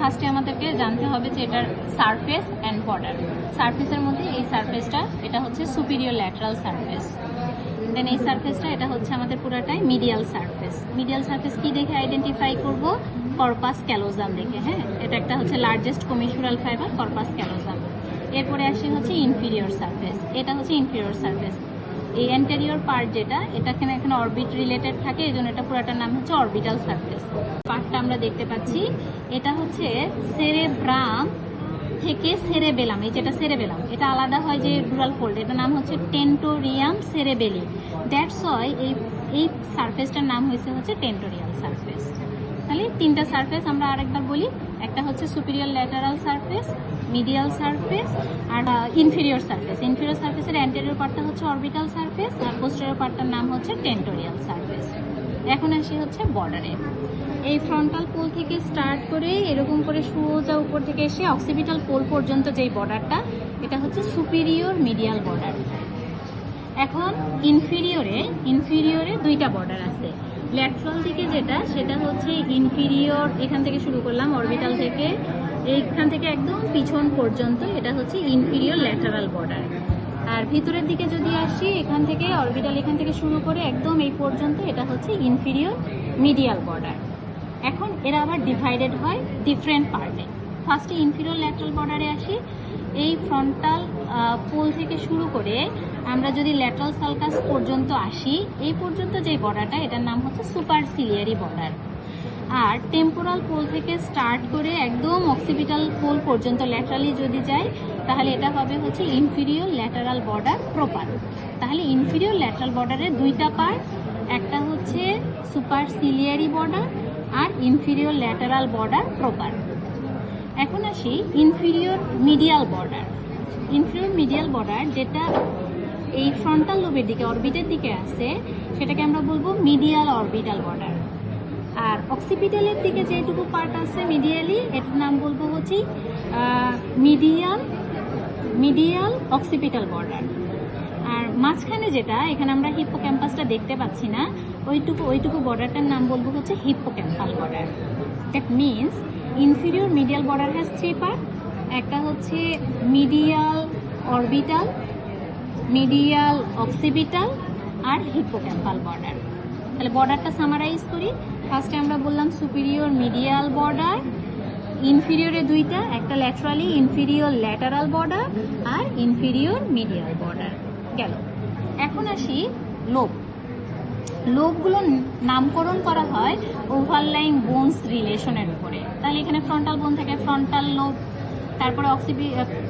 ফার্স্টে আমাদেরকে জানতে হবে যে এটার সারফেস অ্যান্ড বর্ডার। সারফেসের মধ্যে এই সারফেসটা এটা হচ্ছে সুপিরিয়র ল্যাটারাল সারফেস, দেন এই সারফেসটা এটা হচ্ছে আমাদের পুরাটাই মিডিয়াল সারফেস। মিডিয়াল সারফেস কি দেখে আইডেন্টিফাই করব? কর্পাস ক্যালোজাম দেখে। হ্যাঁ, এটা একটা হচ্ছে লার্জেস্ট কমিশনাল ফাইবার, কর্পাস ক্যালোজাম। এরপরে আসে হচ্ছে ইনফিরিয়র সারফেস, এটা হচ্ছে ইনফিরিয়র সারফেস। এই অ্যান্টেরিয়র পার্ট যেটা, এটা এখানে অরবিট রিলেটেড থাকে, এই জন্য এটা পুরাটার নাম হচ্ছে অরবিটাল সারফেস। পার্টটা আমরা দেখতে পাচ্ছি, এটা হচ্ছে সেরেব্রাম থেকে সেরেবেলাম। এই যেটা সেরেবেলাম, এটা আলাদা হয় যে ডুরাল ফোল্ড, এটার নাম হচ্ছে টেন্টোরিয়াম সেরেবেলি। দ্যাটস ওয়াই এই সারফেসটার নাম হচ্ছে টেন্টোরিয়াল সারফেস। তাহলে তিনটা সারফেস আমরা আরেকবার বলি, একটা হচ্ছে superior lateral surface, medial surface আর ইনফিরিয়র সারফেস। ইনফিরিয়র সারফেসের অ্যান্টেরিয়র পার্টটা হচ্ছে অরবিটাল সারফেস আর পোস্টেরিয়র পার্টটার নাম হচ্ছে টেন্টোরিয়াল সারফেস। এখন আসি হচ্ছে বর্ডারে। এই ফ্রন্টাল পোল থেকে স্টার্ট করে এরকম করে সোজা উপর থেকে এসে অক্সিপিটাল পোল পর্যন্ত যেই বর্ডারটা, এটা হচ্ছে সুপিরিয়র মিডিয়াল বর্ডার। এখন ইনফিরিয়রে দুইটা বর্ডার আছে। ল্যাটারাল দিকে যেটা, সেটা হচ্ছে ইনফিরিয়র, এখান থেকে শুরু করলাম অরবিটাল থেকে, এইখান থেকে একদম পিছন পর্যন্ত এটা হচ্ছে ইনফিরিয়র ল্যাটারাল বর্ডার। আর ভিতরের দিকে যদি আসি, এখান থেকে অরবিটাল এখান থেকে শুরু করে একদম এই পর্যন্ত এটা হচ্ছে ইনফিরিয়র মিডিয়াল বর্ডার। এখন এরা আবার ডিভাইডেড হয় ডিফারেন্ট পার্টে। ফার্স্টে ইনফিরিয়র ল্যাটারাল বর্ডারে আসি। এই ফ্রন্টাল পোল থেকে শুরু করে আমরা যদি ল্যাটারাল সালকাস পর্যন্ত আসি, এই পর্যন্ত যে বর্ডারটা, এটার নাম হচ্ছে সুপারসিলিয়ারি বর্ডার। আর টেম্পোরাল পোল থেকে স্টার্ট করে একদম অক্সিপিটাল পোল পর্যন্ত ল্যাটারালি যদি যাই, তাহলে এটা হবে হচ্ছে ইনফিরিয়র ল্যাটারাল বর্ডার প্রপার। তাহলে ইনফিরিয়র ল্যাটারাল বর্ডারের দুইটা পার্ট, একটা হচ্ছে সুপারসিলিয়ারি বর্ডার আর ইনফিরিয়র ল্যাটারাল বর্ডার প্রপার। এখন আসি inferior medial border. Inferior medial border যেটা এই ফ্রন্টাল লোবের দিকে অরবিটের দিকে আছে, সেটাকে আমরা বলবো মিডিয়াল অরবিটাল বর্ডার। আর অক্সিপিটালের দিকে যেটুকু পার্ট আছে মিডিয়ালি, এটার নাম বলবো হচ্ছে মিডিয়াল অক্সিপিটাল বর্ডার। আর মাঝখানে যেটা, এখানে আমরা হিপ্পোক্যাম্পাসটা দেখতে পাচ্ছি না, ওইটুকু বর্ডারটার নাম বলবো হচ্ছে hippocampal border. That means inferior medial border has three part, একটা হচ্ছে মিডিয়াল অরবিটাল, মিডিয়াল অক্সিপিটাল আর হিপ্পোক্যাম্পাল বর্ডার। তাহলে বর্ডারটা সামারাইজ করি। ফার্স্টে আমরা বললাম সুপিরিয়র মিডিয়াল বর্ডার, ইনফিরিয়রে দুইটা, একটা ল্যাটারালি ইনফিরিয়র ল্যাটারাল বর্ডার আর ইনফিরিয়র মিডিয়াল বর্ডার গেল। এখন আসি লোব। লোবগুলো নামকরণ করা হয় ওভারলাইং বোনস রিলেশনের উপরে। তাহলে এখানে ফ্রন্টাল বোন থাকে ফ্রন্টাল লোব, তারপরে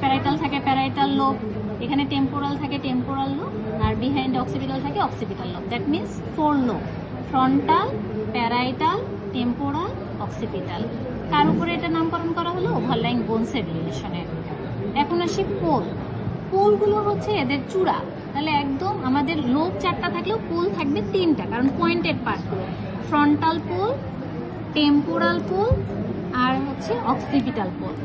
প্যারাইটাল থাকে প্যারাইটাল লোব, এখানে টেম্পোরাল থাকে টেম্পোরাল লোব, আর বিহাইন্ড অক্সিপিটাল থাকে occipital lobe. That means 4 lobe, frontal, parietal, temporal, occipital. কার উপরে এটা নামকরণ করা হলো? ওভারলাইং বোনসের রিলেশনে। এখন আসি পোল। পোলগুলো হচ্ছে এদের চূড়া। তাহলে একদম আমাদের লোব 4টা থাকলেও পোল থাকবে 3টা, কারণ পয়েন্টেড পার্টগুলো ফ্রন্টাল পোল, টেম্পোরাল পোল আর হচ্ছে অক্সিপিটাল পোল।